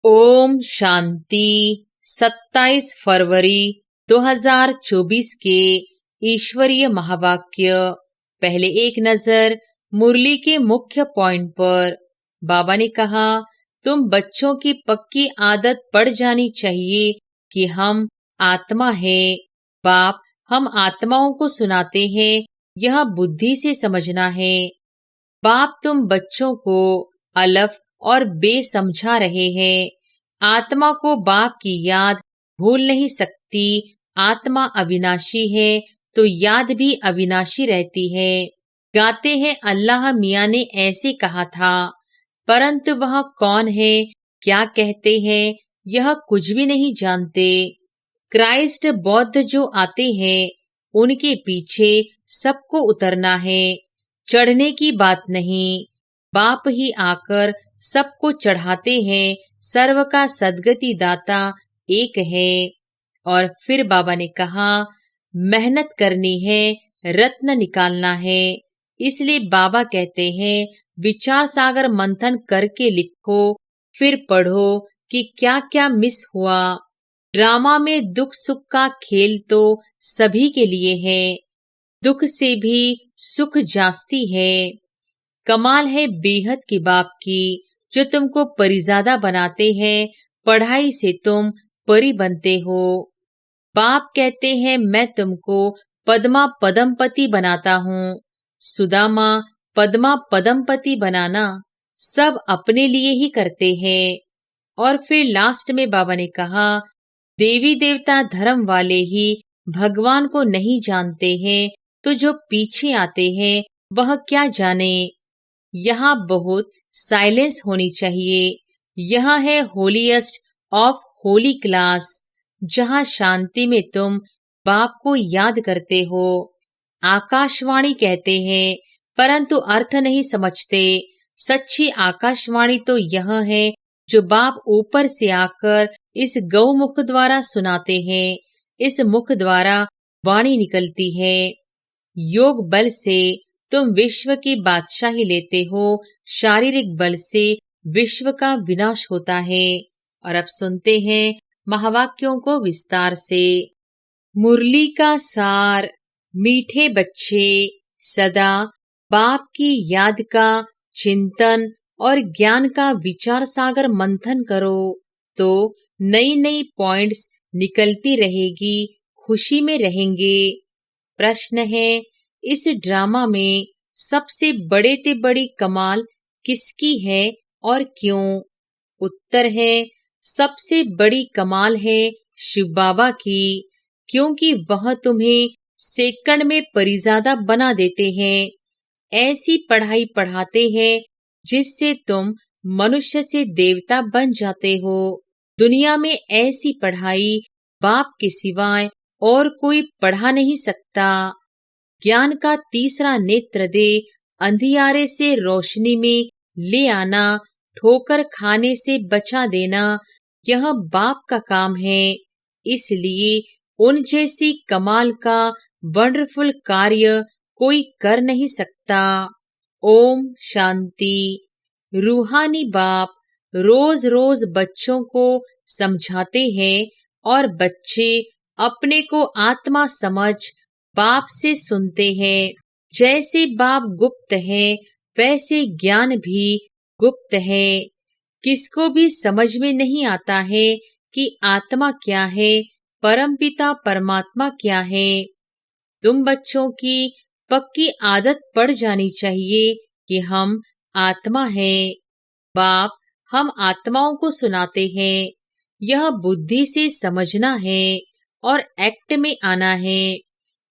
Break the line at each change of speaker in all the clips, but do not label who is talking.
ओम शांति। 27 फरवरी 2024 के ईश्वरीय महावाक्य। पहले एक नजर मुरली के मुख्य पॉइंट पर। बाबा ने कहा, तुम बच्चों की पक्की आदत पड़ जानी चाहिए कि हम आत्मा है। बाप हम आत्माओं को सुनाते हैं, यह बुद्धि से समझना है। बाप तुम बच्चों को अलफ और बे समझा रहे हैं। आत्मा को बाप की याद भूल नहीं सकती। आत्मा अविनाशी है तो याद भी अविनाशी रहती है। गाते हैं अल्लाह मियाँ ने ऐसे कहा था, परंतु वह कौन है, क्या कहते हैं, यह कुछ भी नहीं जानते। क्राइस्ट बौद्ध जो आते हैं उनके पीछे सबको उतरना है, चढ़ने की बात नहीं। बाप ही आकर सबको चढ़ाते हैं। सर्व का सद्गति दाता एक है। और फिर बाबा ने कहा, मेहनत करनी है, रत्न निकालना है। इसलिए बाबा कहते हैं, विचार सागर मंथन करके लिखो, फिर पढ़ो कि क्या क्या मिस हुआ। ड्रामा में दुख सुख का खेल तो सभी के लिए है। दुख से भी सुख जास्ती है। कमाल है बेहद की बाप की, जो तुमको परिजादा बनाते हैं। पढ़ाई से तुम परी बनते हो। बाप कहते हैं, मैं तुमको पद्मा पदमपति बनाता हूँ। सुदामा पद्मा पदमपति बनाना सब अपने लिए ही करते हैं। और फिर लास्ट में बाबा ने कहा, देवी देवता धर्म वाले ही भगवान को नहीं जानते हैं, तो जो पीछे आते हैं वह क्या जाने। यहाँ बहुत साइलेंस होनी चाहिए। यह है होलीएस्ट ऑफ होली क्लास, जहाँ शांति में तुम बाप को याद करते हो। आकाशवाणी कहते हैं, परंतु अर्थ नहीं समझते। सच्ची आकाशवाणी तो यह है जो बाप ऊपर से आकर इस गौमुख द्वारा सुनाते हैं। इस मुख द्वारा वाणी निकलती है। योग बल से तुम विश्व की बादशाही लेते हो, शारीरिक बल से विश्व का विनाश होता है। और अब सुनते हैं महावाक्यों को विस्तार से। मुरली का सार। मीठे बच्चे सदा बाप की याद का चिंतन और ज्ञान का विचार सागर मंथन करो, तो नई नई पॉइंट्स निकलती रहेगी, खुशी में रहेंगे। प्रश्न है, इस ड्रामा में सबसे बड़े ते बड़ी कमाल किसकी है और क्यों? उत्तर है, सबसे बड़ी कमाल है शिव बाबा की, क्योंकि वह तुम्हें सेकंड में परिजादा बना देते हैं। ऐसी पढ़ाई पढ़ाते हैं जिससे तुम मनुष्य से देवता बन जाते हो। दुनिया में ऐसी पढ़ाई बाप के सिवाय और कोई पढ़ा नहीं सकता। ज्ञान का तीसरा नेत्र दे, अंधियारे से रोशनी में ले आना, ठोकर खाने से बचा देना, यह बाप का काम है। इसलिए उन जैसी कमाल का वंडरफुल कार्य कोई कर नहीं सकता। ओम शांति। रूहानी बाप रोज रोज बच्चों को समझाते हैं और बच्चे अपने को आत्मा समझ बाप से सुनते हैं। जैसे बाप गुप्त है, वैसे ज्ञान भी गुप्त है। किसको भी समझ में नहीं आता है कि आत्मा क्या है, परमपिता परमात्मा क्या है। तुम बच्चों की पक्की आदत पड़ जानी चाहिए कि हम आत्मा है। बाप हम आत्माओं को सुनाते हैं। यह बुद्धि से समझना है और एक्ट में आना है।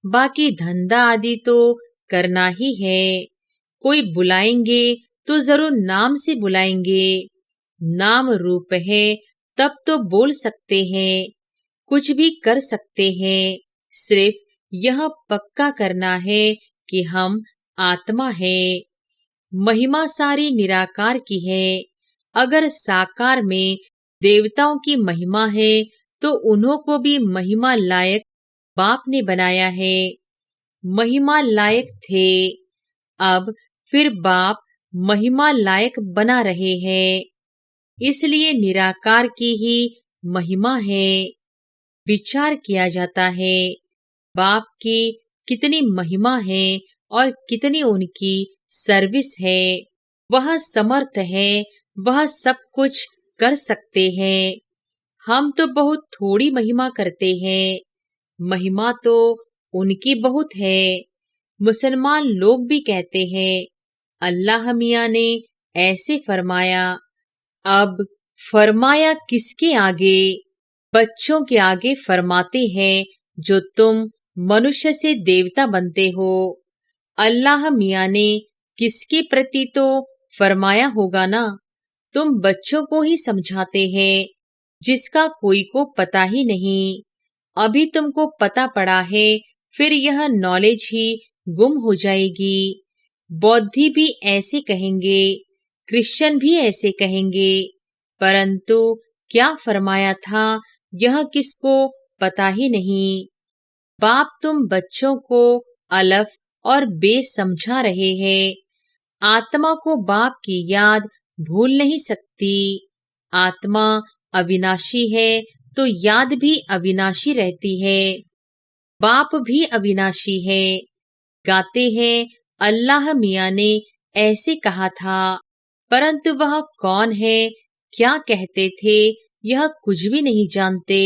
बाकी धंधा आदि तो करना ही है। कोई बुलाएंगे तो जरूर नाम से बुलाएंगे। नाम रूप है तब तो बोल सकते हैं, कुछ भी कर सकते हैं। सिर्फ यह पक्का करना है कि हम आत्मा है। महिमा सारी निराकार की है। अगर साकार में देवताओं की महिमा है तो उन्हों को भी महिमा लायक बाप ने बनाया है। महिमा लायक थे, अब फिर बाप महिमा लायक बना रहे हैं। इसलिए निराकार की ही महिमा है। विचार किया जाता है बाप की कितनी महिमा है और कितनी उनकी सर्विस है। वह समर्थ है, वह सब कुछ कर सकते हैं। हम तो बहुत थोड़ी महिमा करते हैं। महिमा तो उनकी बहुत है। मुसलमान लोग भी कहते हैं अल्लाह मियाँ ने ऐसे फरमाया। अब फरमाया किसके आगे? बच्चों के आगे फरमाते हैं जो तुम मनुष्य से देवता बनते हो। अल्लाह मियाँ ने किसके प्रति तो फरमाया होगा ना। तुम बच्चों को ही समझाते हैं जिसका कोई को पता ही नहीं। अभी तुमको पता पड़ा है, फिर यह नॉलेज ही गुम हो जाएगी। बौद्धि भी ऐसे कहेंगे, क्रिश्चियन भी ऐसे कहेंगे, परंतु क्या फरमाया था यह किसको पता ही नहीं। बाप तुम बच्चों को अलफ और बे समझा रहे हैं। आत्मा को बाप की याद भूल नहीं सकती। आत्मा अविनाशी है तो याद भी अविनाशी रहती है। बाप भी अविनाशी है। गाते हैं अल्लाह मियाँ ने ऐसे कहा था, परंतु वह कौन है, क्या कहते थे, यह कुछ भी नहीं जानते।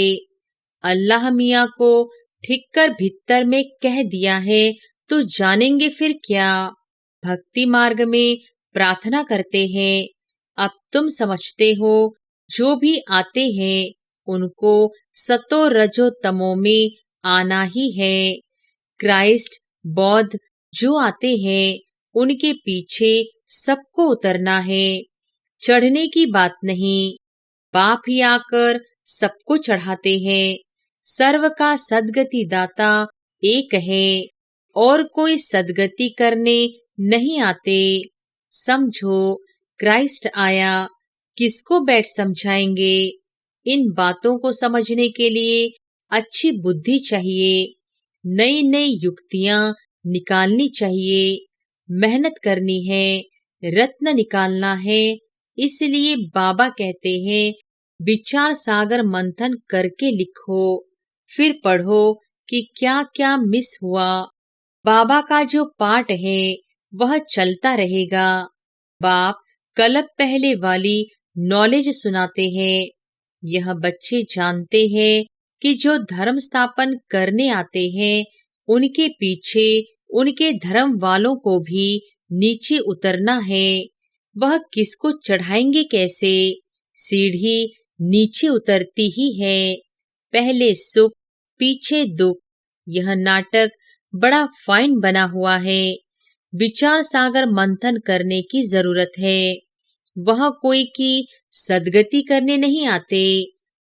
अल्लाह मियाँ को ठीक कर भीतर में कह दिया है तो जानेंगे फिर क्या। भक्ति मार्ग में प्रार्थना करते हैं। अब तुम समझते हो जो भी आते हैं उनको सतो रजो तमो में आना ही है। क्राइस्ट बौद्ध जो आते हैं उनके पीछे सबको उतरना है। चढ़ने की बात नहीं। बाप ही आकर सबको चढ़ाते हैं। सर्व का सदगति दाता एक है और कोई सदगति करने नहीं आते। समझो क्राइस्ट आया, किसको बैठ समझाएंगे। इन बातों को समझने के लिए अच्छी बुद्धि चाहिए। नई नई युक्तियां निकालनी चाहिए। मेहनत करनी है, रत्न निकालना है। इसलिए बाबा कहते हैं विचार सागर मंथन करके लिखो, फिर पढ़ो कि क्या क्या मिस हुआ। बाबा का जो पाठ है वह चलता रहेगा। बाप कल्प पहले वाली नॉलेज सुनाते हैं। यह बच्चे जानते हैं कि जो धर्म स्थापन करने आते हैं उनके पीछे उनके धर्म वालों को भी नीचे उतरना है। वह किसको चढ़ाएंगे कैसे? सीढ़ी नीचे उतरती ही है। पहले सुख पीछे दुख। यह नाटक बड़ा फाइन बना हुआ है। विचार सागर मंथन करने की जरूरत है। वह कोई की सदगति करने नहीं आते,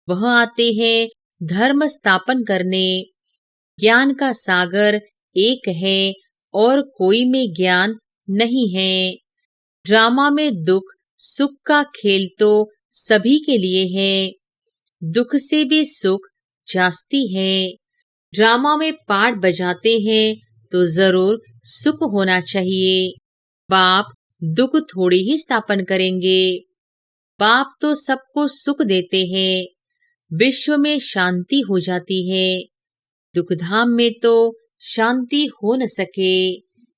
वह आते हैं धर्म स्थापन करने। ज्ञान का सागर एक है और कोई में ज्ञान नहीं है। ड्रामा में दुख सुख का खेल तो सभी के लिए है। दुख से भी सुख जास्ती है। ड्रामा में पार्ट बजाते हैं तो जरूर सुख होना चाहिए। बाप दुख थोड़ी ही स्थापन करेंगे। बाप तो सबको सुख देते हैं। विश्व में शांति हो जाती है। दुखधाम में तो शांति हो न सके।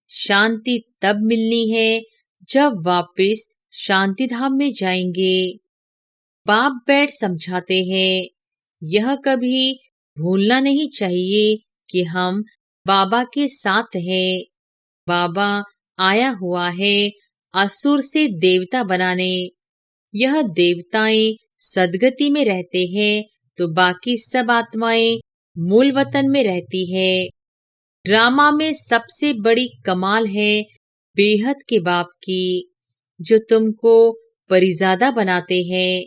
शांति तब मिलनी है जब वापस शांति धाम में जाएंगे। बाप बैठ समझाते हैं। यह कभी भूलना नहीं चाहिए कि हम बाबा के साथ हैं। बाबा आया हुआ है असुर से देवता बनाने। यह देवताएं सदगति में रहते हैं तो बाकी सब आत्माएं मूल वतन में रहती है। ड्रामा में सबसे बड़ी कमाल है बेहद के बाप की, जो तुमको परिजादा बनाते हैं।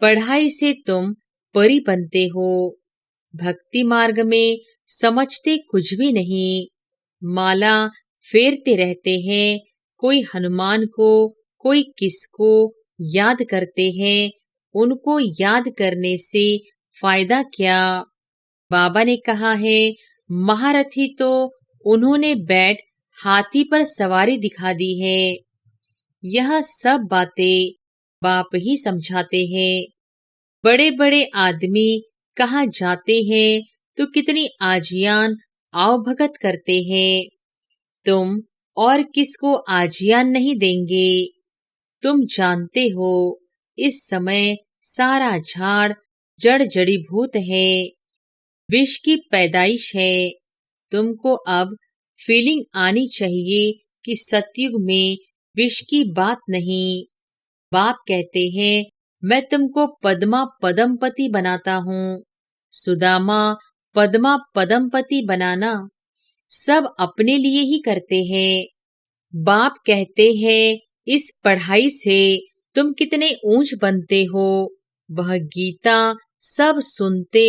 पढ़ाई से तुम परी बनते हो। भक्ति मार्ग में समझते कुछ भी नहीं। माला फेरते रहते हैं। कोई हनुमान को, कोई किसको याद करते हैं। उनको याद करने से फायदा क्या? बाबा ने कहा है महारथी तो उन्होंने बैठ हाथी पर सवारी दिखा दी है। यह सब बातें बाप ही समझाते हैं। बड़े बड़े आदमी कहाँ जाते हैं तो कितनी आजियान आवभगत करते हैं। तुम और किसको आजियान नहीं देंगे। तुम जानते हो इस समय सारा झाड़ जड़ जड़ीभूत है, विष की पैदाइश है। तुमको अब फीलिंग आनी चाहिए कि सतयुग में विष की बात नहीं। बाप कहते हैं मैं तुमको पद्मा पदमपति बनाता हूँ। सुदामा पद्मा पदमपति बनाना सब अपने लिए ही करते हैं। बाप कहते हैं इस पढ़ाई से तुम कितने ऊंच बनते हो। वह गीता सब सुनते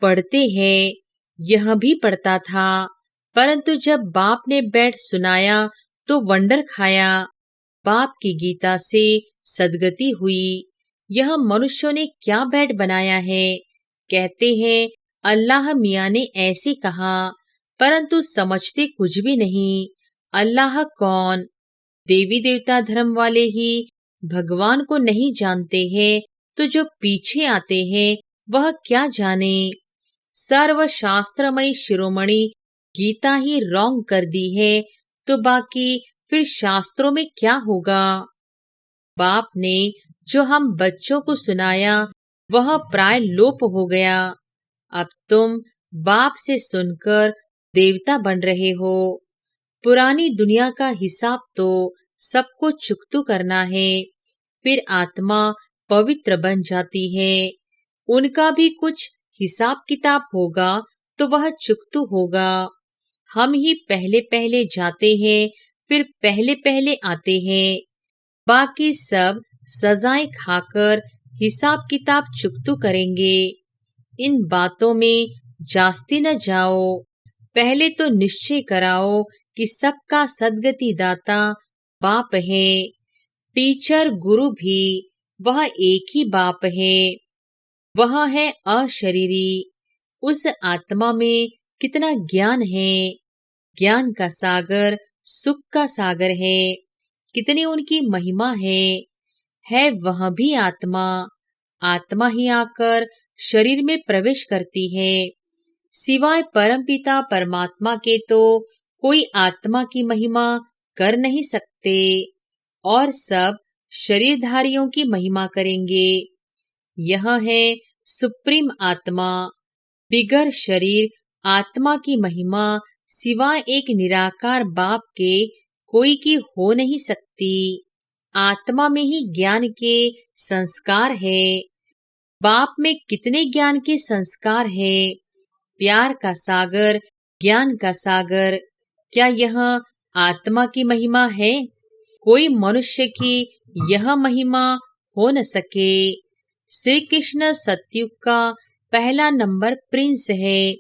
पढ़ते हैं। यह भी पढ़ता था, परंतु जब बाप ने बैठ सुनाया तो वंडर खाया। बाप की गीता से सदगति हुई। यह मनुष्यों ने क्या बैठ बनाया है। कहते हैं अल्लाह मियाँ ने ऐसे कहा, परंतु समझते कुछ भी नहीं। अल्लाह कौन? देवी देवता धर्म वाले ही भगवान को नहीं जानते हैं, तो जो पीछे आते हैं वह क्या जाने। सर्व शास्त्रमयी शिरोमणि गीता ही रॉन्ग कर दी है, तो बाकी फिर शास्त्रों में क्या होगा। बाप ने जो हम बच्चों को सुनाया वह प्राय लोप हो गया। अब तुम बाप से सुनकर देवता बन रहे हो। पुरानी दुनिया का हिसाब तो सबको चुकतू करना है, फिर आत्मा पवित्र बन जाती है। उनका भी कुछ हिसाब किताब होगा तो वह चुकतू होगा। हम ही पहले पहले जाते हैं, फिर पहले पहले आते हैं। बाकी सब सजाएं खाकर हिसाब किताब चुकतू करेंगे। इन बातों में जास्ती न जाओ। पहले तो निश्चय कराओ कि सबका सद्गति दाता बाप है। टीचर गुरु भी वह एक ही बाप है। वह है अशरीरी। उस आत्मा में कितना ज्ञान है। ज्ञान का सागर सुख का सागर है। कितनी उनकी महिमा है वह भी आत्मा। आत्मा ही आकर शरीर में प्रवेश करती है। सिवाय परमपिता परमात्मा के तो कोई आत्मा की महिमा कर नहीं सकते, और सब शरीरधारियों की महिमा करेंगे। यह है सुप्रीम आत्मा। बिगर शरीर आत्मा की महिमा सिवाय एक निराकार बाप के कोई की हो नहीं सकती। आत्मा में ही ज्ञान के संस्कार है। बाप में कितने ज्ञान के संस्कार है। प्यार का सागर, ज्ञान का सागर, क्या यह आत्मा की महिमा है? कोई मनुष्य की यह महिमा हो न सके। श्री कृष्ण सतयुग का पहला नंबर प्रिंस है।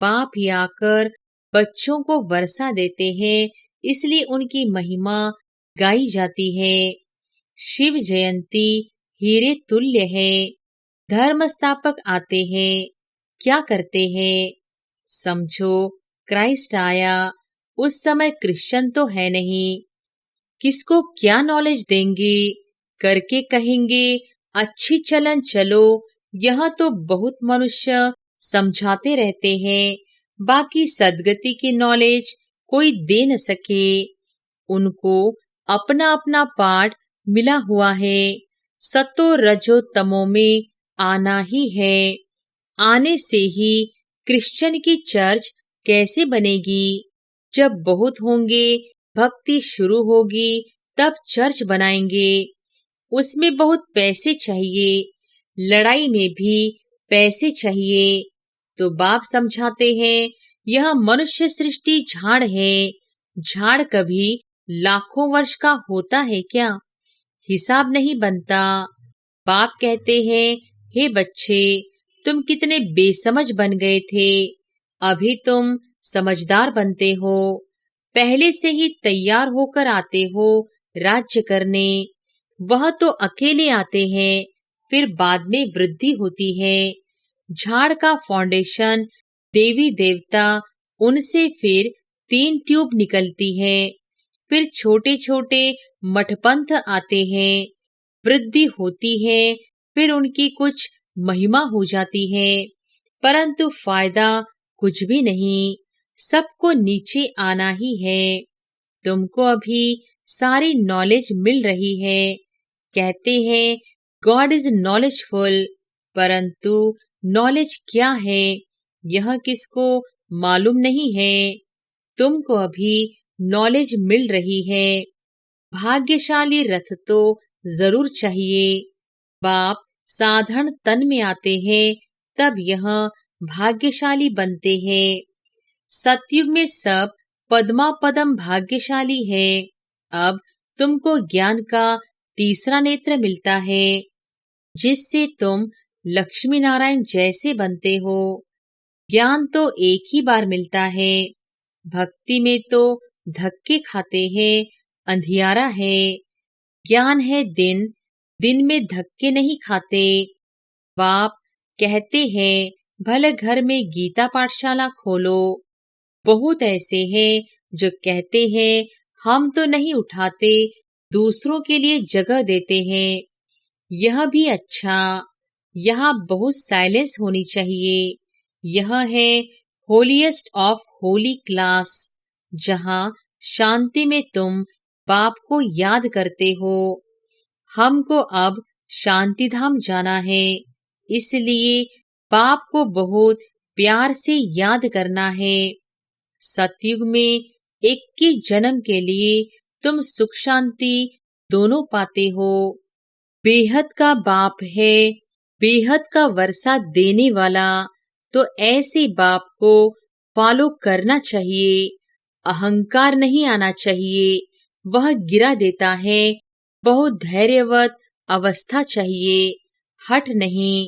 बाप ही आकर बच्चों को वर्षा देते हैं, इसलिए उनकी महिमा गाई जाती है। शिव जयंती हीरे तुल्य है। धर्म स्थापक आते हैं, क्या करते हैं? समझो क्राइस्ट आया, उस समय क्रिश्चियन तो है नहीं। किसको क्या नॉलेज देंगे? करके कहेंगे अच्छी चलन चलो। यह तो बहुत मनुष्य समझाते रहते हैं, बाकी सदगति की नॉलेज कोई दे न सके। उनको अपना अपना पाठ मिला हुआ है। सतो रजो तमो में आना ही है। आने से ही क्रिश्चियन की चर्च कैसे बनेगी? जब बहुत होंगे, भक्ति शुरू होगी, तब चर्च बनाएंगे। उसमें बहुत पैसे चाहिए। लड़ाई में भी पैसे चाहिए। तो बाप समझाते हैं यह मनुष्य सृष्टि झाड़ है। झाड़ कभी लाखों वर्ष का होता है क्या? हिसाब नहीं बनता। बाप कहते हैं हे बच्चे, तुम कितने बेसमझ बन गए थे, अभी तुम समझदार बनते हो। पहले से ही तैयार होकर आते हो राज्य करने। वह तो अकेले आते हैं, फिर बाद में वृद्धि होती है। झाड़ का फाउंडेशन देवी देवता, उनसे फिर 3 ट्यूब निकलती है। फिर छोटे छोटे मठपंथ आते हैं। वृद्धि होती है, फिर उनकी कुछ महिमा हो जाती है, परंतु फायदा कुछ भी नहीं। सबको नीचे आना ही है। तुमको अभी सारी नॉलेज मिल रही है। कहते हैं गॉड इज नॉलेजफुल, परंतु नॉलेज क्या है यह किसको मालूम नहीं है। तुमको अभी नॉलेज मिल रही है। भाग्यशाली रथ तो जरूर चाहिए। बाप साधारण तन में आते हैं, तब यह भाग्यशाली बनते हैं। सतयुग में सब पद्मा पदम भाग्यशाली है। अब तुमको ज्ञान का तीसरा नेत्र मिलता है, जिससे तुम लक्ष्मी नारायण जैसे बनते हो। ज्ञान तो एक ही बार मिलता है। भक्ति में तो धक्के खाते हैं, अंधियारा है। ज्ञान है दिन, दिन में धक्के नहीं खाते। बाप कहते हैं भले घर में गीता पाठशाला खोलो। बहुत ऐसे हैं जो कहते हैं हम तो नहीं उठाते, दूसरों के लिए जगह देते हैं। यह भी अच्छा। यहाँ बहुत साइलेंस होनी चाहिए। यह है होलीएस्ट ऑफ होली क्लास, जहाँ शांति में तुम बाप को याद करते हो। हमको अब शांति धाम जाना है, इसलिए बाप को बहुत प्यार से याद करना है। सतयुग में 21 जन्म के लिए तुम सुख शांति दोनों पाते हो। बेहद का बाप है, बेहद का वर्षा देने वाला, तो ऐसे बाप को फॉलो करना चाहिए। अहंकार नहीं आना चाहिए, वह गिरा देता है। बहुत धैर्यवत अवस्था चाहिए, हठ नहीं।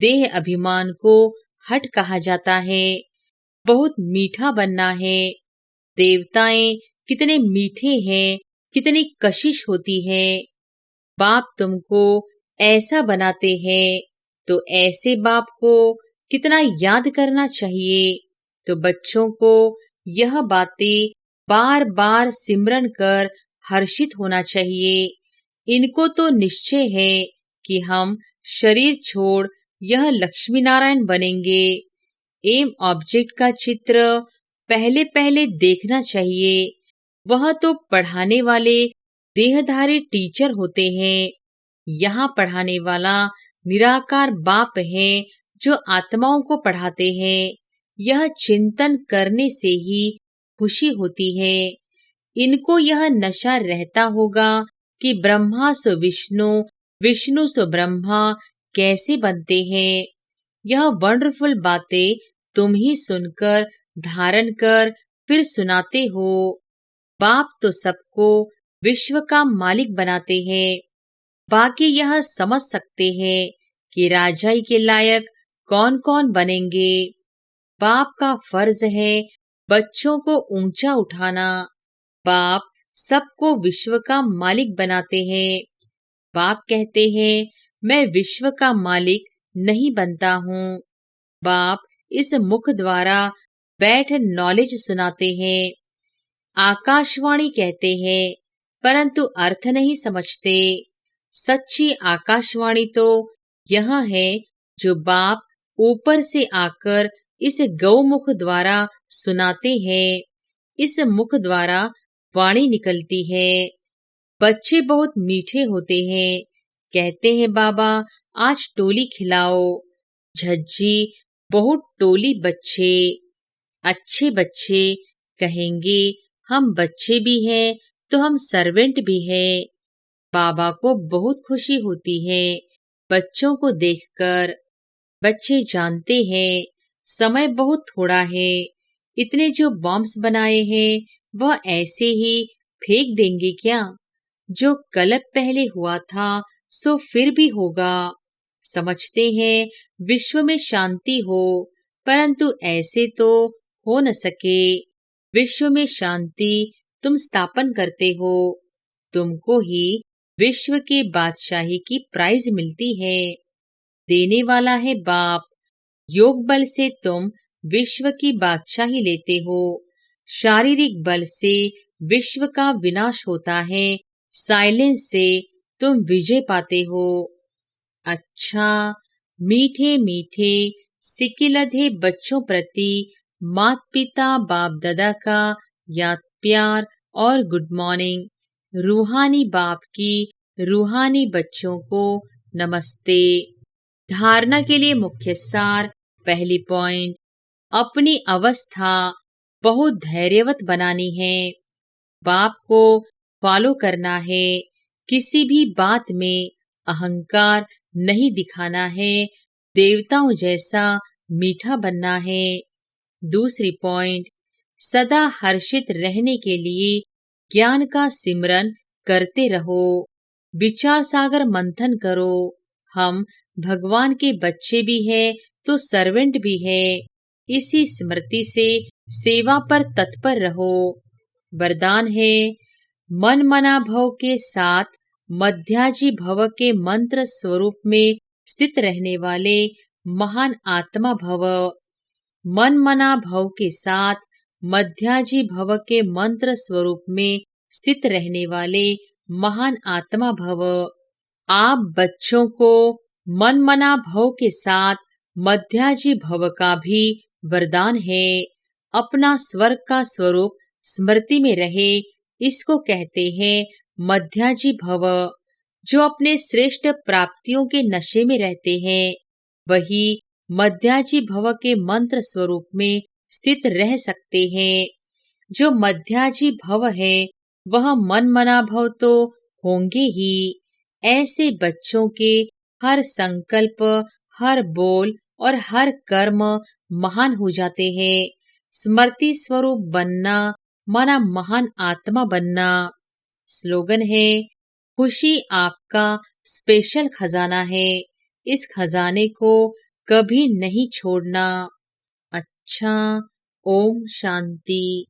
देह अभिमान को हठ कहा जाता है। बहुत मीठा बनना है। देवताएं कितने मीठे हैं, कितनी कशिश होती है। बाप तुमको ऐसा बनाते हैं, तो ऐसे बाप को कितना याद करना चाहिए। तो बच्चों को यह बातें बार बार सिमरन कर हर्षित होना चाहिए। इनको तो निश्चय है कि हम शरीर छोड़ यह लक्ष्मी नारायण बनेंगे। एम ऑब्जेक्ट का चित्र पहले पहले देखना चाहिए। वह तो पढ़ाने वाले देहधारी टीचर होते हैं। यहाँ पढ़ाने वाला निराकार बाप है, जो आत्माओं को पढ़ाते हैं। यह चिंतन करने से ही खुशी होती है। इनको यह नशा रहता होगा कि ब्रह्मा सो विष्णु, विष्णु सो ब्रह्मा कैसे बनते हैं। यह वंडरफुल बातें तुम ही सुनकर धारण कर फिर सुनाते हो। बाप तो सबको विश्व का मालिक बनाते हैं। बाकी यह समझ सकते हैं कि राजाई के लायक कौन कौन बनेंगे। बाप का फर्ज है बच्चों को ऊंचा उठाना। बाप सबको विश्व का मालिक बनाते हैं। बाप कहते हैं मैं विश्व का मालिक नहीं बनता हूँ। बाप इस मुख द्वारा बैठ नॉलेज सुनाते हैं। आकाशवाणी कहते हैं, परंतु अर्थ नहीं समझते। सच्ची आकाशवाणी तो यह है जो बाप ऊपर से आकर इस गौमुख द्वारा सुनाते हैं। इस मुख द्वारा वाणी निकलती है। बच्चे बहुत मीठे होते हैं। कहते हैं बाबा आज टोली खिलाओ। झज्जी बहुत टोली बच्चे, अच्छे बच्चे कहेंगे हम बच्चे भी हैं तो हम सर्वेंट भी हैं। बाबा को बहुत खुशी होती है बच्चों को देखकर। बच्चे जानते हैं समय बहुत थोड़ा है। इतने जो बॉम्ब्स बनाए हैं वह ऐसे ही फेंक देंगे क्या? जो कल्प पहले हुआ था सो फिर भी होगा। समझते हैं विश्व में शांति हो, परंतु ऐसे तो हो न सके। विश्व में शांति तुम स्थापन करते हो। तुमको ही विश्व के बादशाही की प्राइज मिलती है। देने वाला है बाप। योग बल से तुम विश्व की बादशाही लेते हो। शारीरिक बल से विश्व का विनाश होता है। साइलेंस से तुम विजय पाते हो। अच्छा, मीठे मीठे सिकिलधे बच्चों प्रति माता पिता बाप दादा का याद प्यार और गुड मॉर्निंग। रूहानी बाप की रूहानी बच्चों को नमस्ते। धारणा के लिए मुख्य सार। पहली पॉइंट, अपनी अवस्था बहुत धैर्यवत बनानी है। बाप को फॉलो करना है। किसी भी बात में अहंकार नहीं दिखाना है। देवताओं जैसा मीठा बनना है। दूसरी पॉइंट, सदा हर्षित रहने के लिए ज्ञान का सिमरन करते रहो। विचार सागर मंथन करो। हम भगवान के बच्चे भी हैं तो सर्वेंट भी है। इसी स्मृति से सेवा पर तत्पर रहो। वरदान है, मन मना भव के साथ मध्याजी भव के मंत्र स्वरूप में स्थित रहने वाले महान आत्मा भव। मन मना भव के साथ मध्याजी भव के मंत्र स्वरूप में स्थित रहने वाले महान आत्मा भव। आप बच्चों को मन मना भव के साथ मध्याजी भव का भी वरदान है। अपना स्वर्ग का स्वरूप स्मृति में रहे, इसको कहते हैं मध्याजी भव। जो अपने श्रेष्ठ प्राप्तियों के नशे में रहते हैं, वही मध्याजी भव के मंत्र स्वरूप में स्थित रह सकते हैं। जो मध्याजी भव है, वह मन मना भव तो होंगे ही। ऐसे बच्चों के हर संकल्प, हर बोल और हर कर्म महान हो जाते हैं। स्मृति स्वरूप बनना माना महान आत्मा बनना। स्लोगन है, खुशी आपका स्पेशल खजाना है। इस खजाने को कभी नहीं छोड़ना। अच्छा, ओम शांति।